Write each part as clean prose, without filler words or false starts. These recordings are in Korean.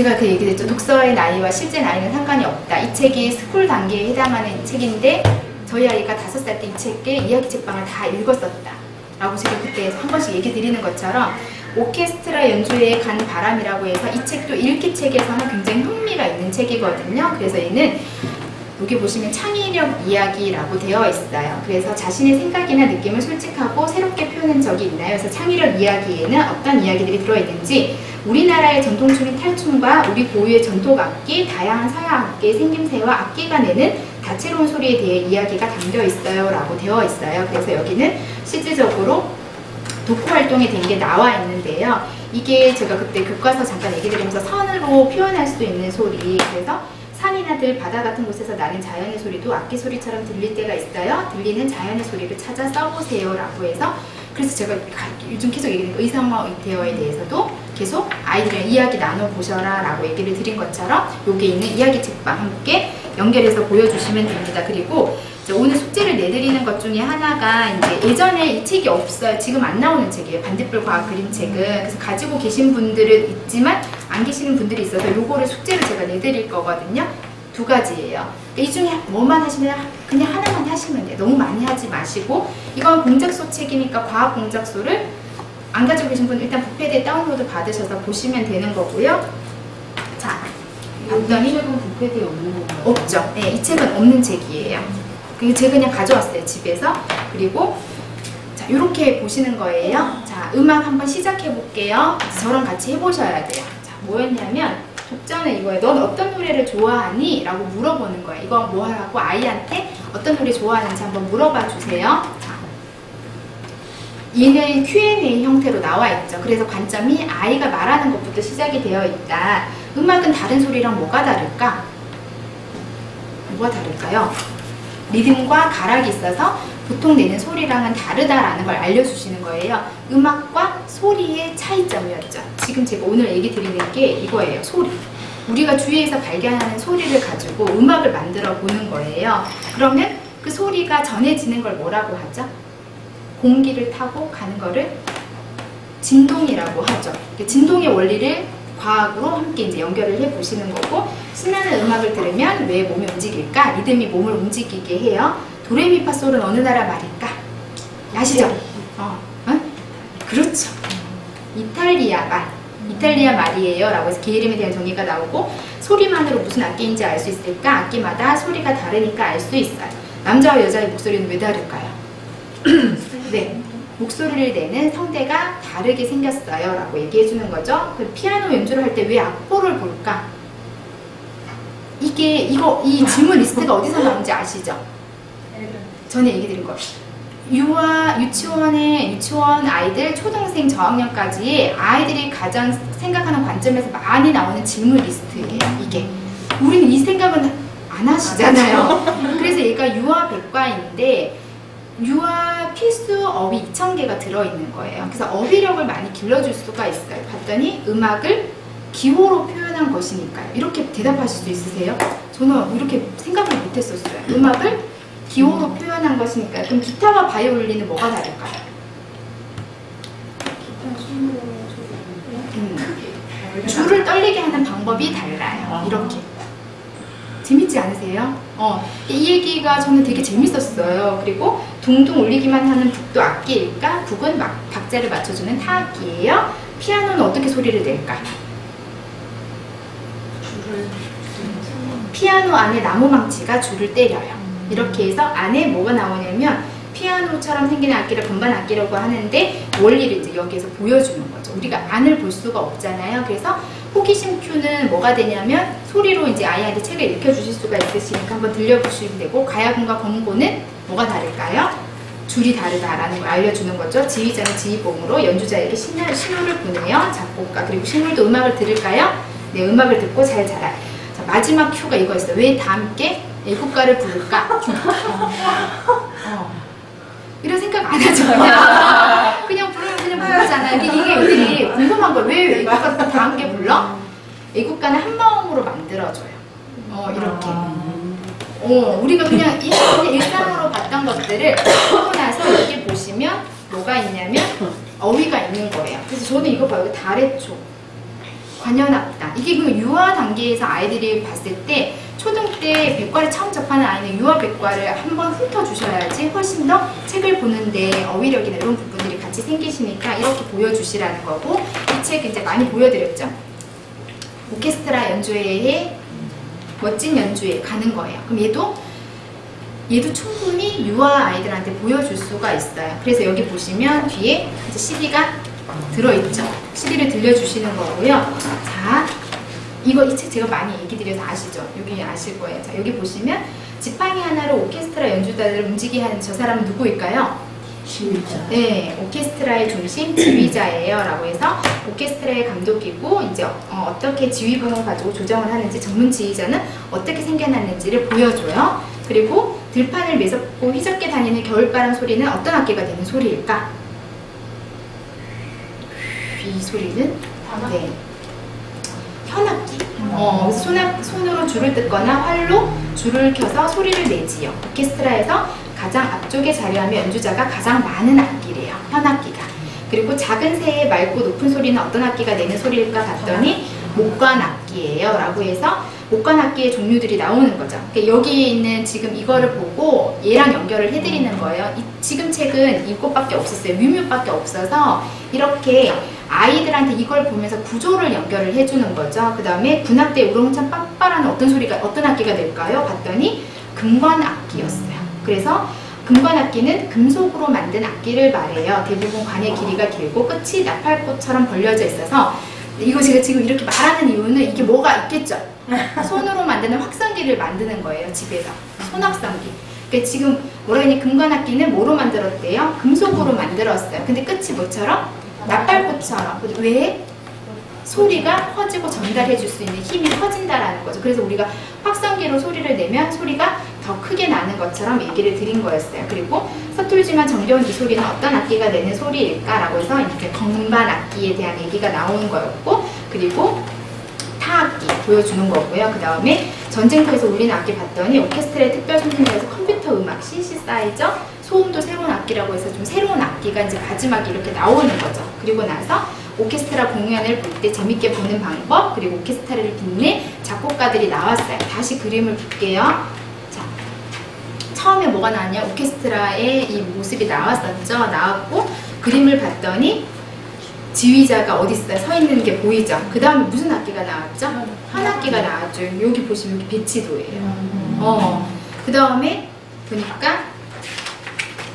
제가 그 얘기했죠. 독서의 나이와 실제 나이는 상관이 없다. 이 책이 스쿨 단계에 해당하는 책인데 저희 아이가 5살 때 이 책의 이야기 책방을 다 읽었었다 라고 제가 그때 한 번씩 얘기 드리는 것처럼 오케스트라 연주회에 간 바람이라고 해서 이 책도 읽기 책에서는 굉장히 흥미가 있는 책이거든요. 그래서 얘는 여기 보시면 창의력 이야기라고 되어 있어요. 그래서 자신의 생각이나 느낌을 솔직하고 새롭게 표현한 적이 있나요? 그래서 창의력 이야기에는 어떤 이야기들이 들어있는지, 우리나라의 전통적인 탈춤과 우리 고유의 전통 악기, 다양한 서양 악기의 생김새와 악기가 내는 다채로운 소리에 대해 이야기가 담겨 있어요 라고 되어 있어요. 그래서 여기는 실질적으로 독후 활동이 된 게 나와 있는데요. 이게 제가 그때 교과서 잠깐 얘기 드리면서 선으로 표현할 수 있는 소리, 그래서 산이나 들, 바다 같은 곳에서 나는 자연의 소리도 악기 소리처럼 들릴 때가 있어요. 들리는 자연의 소리를 찾아 써보세요 라고 해서, 그래서 제가 요즘 계속 얘기하는 의상과 의태어에 대해서도 계속 아이들이랑 이야기 나눠보셔라 라고 얘기를 드린 것처럼 여기 있는 이야기 책방 함께 연결해서 보여주시면 됩니다. 그리고 오늘 숙제를 내드리는 것 중에 하나가 이제 예전에 이 책이 없어요. 지금 안 나오는 책이에요. 반딧불 과학 그림책은. 그래서 가지고 계신 분들은 있지만 안 계시는 분들이 있어서 요거를 숙제를 제가 내드릴 거거든요. 2가지예요. 이 중에 뭐만 하시면 그냥 하나만 하시면 돼요. 너무 많이 하지 마시고, 이건 공작소 책이니까 과학 공작소를 안 가지고 계신 분은 일단 북패드에 다운로드 받으셔서 보시면 되는 거고요. 자, 봤더니 이 책은 북패드에 없는 건가요? 없죠. 네, 이 책은 없는 책이에요. 제가 그냥 가져왔어요, 집에서. 그리고 자, 이렇게 보시는 거예요. 자, 음악 한번 시작해 볼게요. 저랑 같이 해보셔야 돼요. 자, 뭐였냐면 독자는 이거예요. 넌 어떤 노래를 좋아하니? 라고 물어보는 거예요. 이거 뭐 하라고 아이한테 어떤 노래 좋아하는지 한번 물어봐 주세요. 자, 얘는 Q&A 형태로 나와 있죠. 그래서 관점이 아이가 말하는 것부터 시작이 되어 있다. 음악은 다른 소리랑 뭐가 다를까? 뭐가 다를까요? 리듬과 가락이 있어서 보통 내는 소리랑은 다르다라는 걸 알려주시는 거예요. 음악과 소리의 차이점이었죠. 지금 제가 오늘 얘기 드리는 게 이거예요. 소리. 우리가 주위에서 발견하는 소리를 가지고 음악을 만들어 보는 거예요. 그러면 그 소리가 전해지는 걸 뭐라고 하죠? 공기를 타고 가는 거를 진동이라고 하죠. 진동의 원리를 과학으로 함께 이제 연결을 해 보시는 거고, 신나는 음악을 들으면 왜 몸이 움직일까? 리듬이 몸을 움직이게 해요. 도레미파솔은 어느 나라 말일까? 아시죠? 그렇죠. 이탈리아 말. 이탈리아 말이에요 라고 해서 개 이름에 대한 정의가 나오고, 소리만으로 무슨 악기인지 알 수 있을까? 악기마다 소리가 다르니까 알 수 있어요. 남자와 여자의 목소리는 왜 다를까요? 네. 목소리를 내는 성대가 다르게 생겼어요 라고 얘기해 주는 거죠. 피아노 연주를 할 때 왜 악보를 볼까? 이 질문 리스트가 어디서 나오는지 아시죠? 전에 얘기 드린 거. 유치원 아이들 초등생 저학년까지 아이들이 가장 생각하는 관점에서 많이 나오는 질문 리스트예요. 이게 우리는 이 생각은 안 하시잖아요. 그래서 얘가 유아 백과인데 유아 필수 어휘 2000개가 들어있는 거예요. 그래서 어휘력을 많이 길러줄 수가 있어요. 봤더니 음악을 기호로 표현한 것이니까요. 이렇게 대답하실 수 있으세요? 저는 이렇게 생각을 못했었어요. 음악을 기호로 표현한 것이니까요. 그럼 기타와 바이올린은 뭐가 다를까요? 줄을 떨리게 하는 방법이 달라요. 이렇게. 재밌지 않으세요? 이 얘기가 저는 되게 재밌었어요. 그리고 둥둥 울리기만 하는 북도 악기일까? 북은 박자를 맞춰주는 타악기예요. 피아노는 어떻게 소리를 낼까? 피아노 안에 나무망치가 줄을 때려요. 이렇게 해서 안에 뭐가 나오냐면 피아노처럼 생기는 악기를 건반 악기라고 하는데 원리를 이제 여기에서 보여주는 거죠. 우리가 안을 볼 수가 없잖아요. 그래서 호기심 큐는 뭐가 되냐면 소리로 이제 아이한테 책을 읽혀주실 수가 있으시니까 한번 들려보시면 되고, 가야금과 권고는 뭐가 다를까요? 줄이 다르다라는 걸 알려주는 거죠. 지휘자는 지휘봉으로 연주자에게 신호를 보내요. 작곡가. 그리고 식물도 음악을 들을까요? 네, 음악을 듣고 잘 자라요. 자, 마지막 큐가 이거였어요. 왜 다 함께 애국가를 부를까? 이런 생각 안 하죠. 그냥 부르면 그냥 부르잖아요. 이게 애들이 궁금한 거예요. 왜 애국가 다 함께 불러? 애국가는 한 마음으로 만들어줘요. 이렇게. 우리가 그냥 일상으로 봤던 것들을 하고 나서 여기 보시면 뭐가 있냐면 어휘가 있는 거예요. 그래서 저는 이거 봐요. 달의 초. 관여납다. 이게 그 유아 단계에서 아이들이 봤을 때 초등 때 백과를 처음 접하는 아이는 유아 백과를 한번 훑어주셔야지 훨씬 더 책을 보는데 어휘력이나 이런 부분들이 같이 생기시니까 이렇게 보여주시라는 거고, 이 책 이제 많이 보여드렸죠. 오케스트라 연주회에 멋진 연주회 가는 거예요. 그럼 얘도 충분히 유아 아이들한테 보여줄 수가 있어요. 그래서 여기 보시면 뒤에 이제 CD가 들어있죠. CD를 들려주시는 거고요. 자, 이 책 제가 많이 얘기 드려서 아시죠? 여기 아실 거예요. 자, 여기 보시면 지팡이 하나로 오케스트라 연주자들을 움직이게 하는 저 사람은 누구일까요? 지휘자. 네, 오케스트라의 중심 지휘자예요 라고 해서 오케스트라의 감독이고, 이제 어떻게 지휘봉을 가지고 조정을 하는지, 전문 지휘자는 어떻게 생겨났는지를 보여줘요. 그리고 들판을 매섭고 휘젓게 다니는 겨울바람 소리는 어떤 악기가 되는 소리일까? 이 소리는 네, 현악기. 그래서 손으로 줄을 뜯거나 활로 줄을 켜서 소리를 내지요. 오케스트라에서 가장 앞쪽에 자리하며 연주자가 가장 많은 악기래요. 현악기가. 그리고 작은 새의 맑고 높은 소리는 어떤 악기가 내는 소리일까 봤더니 목관악기예요 라고 해서 목관악기의 종류들이 나오는 거죠. 그러니까 여기에 있는 지금 이거를 보고 얘랑 연결을 해드리는 거예요. 지금 책은 이것밖에 없었어요. 뮤뮤밖에 없어서 이렇게 아이들한테 이걸 보면서 구조를 연결을 해주는 거죠. 그 다음에 군악대 우렁찬 빡빡하는 어떤 악기가 될까요? 봤더니 금관악기였어요. 그래서 금관악기는 금속으로 만든 악기를 말해요. 대부분 관의 길이가 길고 끝이 나팔꽃처럼 벌려져 있어서, 이거 제가 지금 이렇게 말하는 이유는 이게 뭐가 있겠죠? 손으로 만드는 확성기를 만드는 거예요. 집에서 손확성기. 그러니까 지금 뭐라 했니? 금관악기는 뭐로 만들었대요? 금속으로 만들었어요. 근데 끝이 뭐처럼? 나팔꽃처럼. 왜? 소리가 퍼지고 전달해 줄 수 있는 힘이 커진다라는 거죠. 그래서 우리가 확성기로 소리를 내면 소리가 더 크게 나는 것처럼 얘기를 드린 거였어요. 그리고 서툴지만 정겨운 이 소리는 어떤 악기가 내는 소리일까라고 해서 이렇게 건반 악기에 대한 얘기가 나오는 거였고, 그리고 타악기 보여주는 거고요. 그 다음에 전쟁터에서 울리는 악기 봤더니 오케스트라의 특별 선생님에서 컴퓨터 음악, 신시사이저, 소음도 새로운 악기라고 해서 좀 새로운 악기가 이제 마지막에 이렇게 나오는 거죠. 그리고 나서 오케스트라 공연을 볼 때 재밌게 보는 방법, 그리고 오케스트라를 빛낸 작곡가들이 나왔어요. 다시 그림을 볼게요. 자, 처음에 뭐가 나왔냐? 오케스트라의 이 모습이 나왔었죠. 나왔고 그림을 봤더니 지휘자가 어디 있어요? 서 있는 게 보이죠? 그 다음에 무슨 악기가 나왔죠? 현악기가 나왔죠. 여기 보시면 여기 배치도예요. 그 다음에 보니까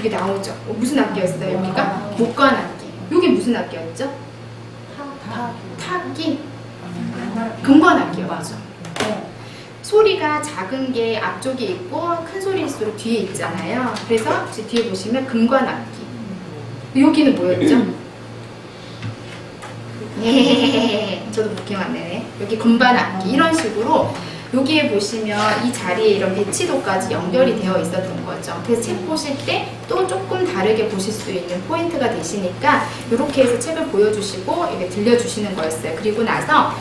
이게 나오죠. 무슨 악기였어요? 여기가 목관악기. 여기 무슨 악기였죠? 타악기? 금관악기였죠. 소리가 작은 게 앞쪽에 있고 큰 소리일수록 뒤에 있잖아요. 그래서 뒤에 보시면 금관악기. 여기는 뭐였죠? 저도 못 기억 안 나네. 여기 건반악기. 이런 식으로 여기에 보시면 이 자리에 이런 배치도까지 연결이 되어 있었던 거죠. 그래서 책 보실 때 또 조금 다르게 보실 수 있는 포인트가 되시니까 이렇게 해서 책을 보여주시고 이렇게 들려주시는 거였어요. 그리고 나서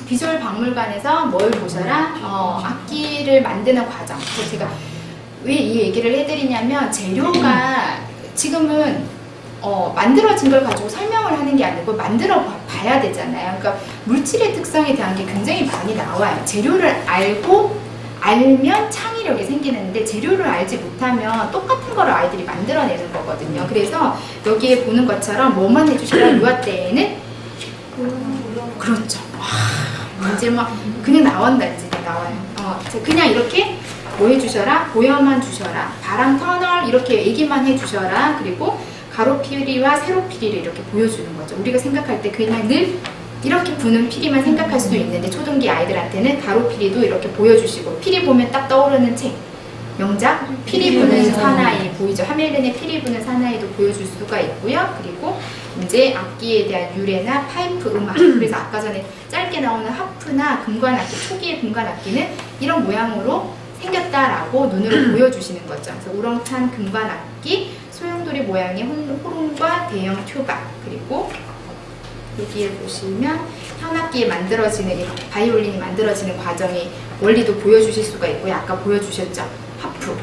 비주얼 박물관에서 뭘 보셔라? 악기를 만드는 과정. 그래서 제가 왜 이 얘기를 해드리냐면 재료가 지금은 만들어진 걸 가지고 설명을 하는 게 아니고 만들어 봐야 되잖아요. 그러니까 물질의 특성에 대한 게 굉장히 많이 나와요. 재료를 알면 창의력이 생기는데 재료를 알지 못하면 똑같은 거를 아이들이 만들어내는 거거든요. 그래서 여기에 보는 것처럼 뭐만 해주셔라. 유아 때에는 그렇죠. 이제 막 그냥 나온다. 이제 나와요. 그냥 이렇게 뭐 해주셔라. 보여만 주셔라. 바람 터널 이렇게 얘기만 해주셔라. 그리고 가로 피리와 세로 피리를 이렇게 보여주는 거죠. 우리가 생각할 때 그냥 늘 이렇게 부는 피리만 생각할 수도 있는데 초등기 아이들한테는 가로 피리도 이렇게 보여주시고, 피리 보면 딱 떠오르는 책 명작 피리 부는 사나이 보이죠? 하멜른의 피리 부는 사나이도 보여줄 수가 있고요. 그리고 이제 악기에 대한 유래나 파이프 음악, 그래서 아까 전에 짧게 나오는 하프나 금관악기, 초기의 금관악기는 이런 모양으로 생겼다라고 눈으로 보여주시는 거죠. 그래서 우렁찬 금관악기, 소용돌이 모양의 호롱과 대형 튜바, 그리고 여기에 보시면 현악기에 만들어지는 바이올린이 만들어지는 과정의 원리도 보여주실 수가 있고요. 아까 보여주셨죠? 하프.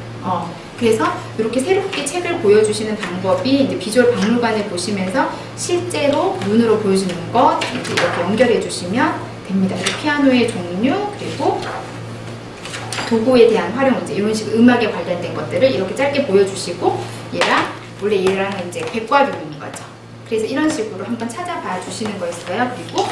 그래서 이렇게 새롭게 책을 보여주시는 방법이 이제 비주얼 박물관을 보시면서 실제로 눈으로 보여주는 것 이제 이렇게 연결해 주시면 됩니다. 피아노의 종류 그리고 도구에 대한 활용 이제 이런 식으로 음악에 관련된 것들을 이렇게 짧게 보여주시고 원래 얘랑은 이제 백과류인 거죠. 그래서 이런 식으로 한번 찾아봐 주시는 거였어요. 그리고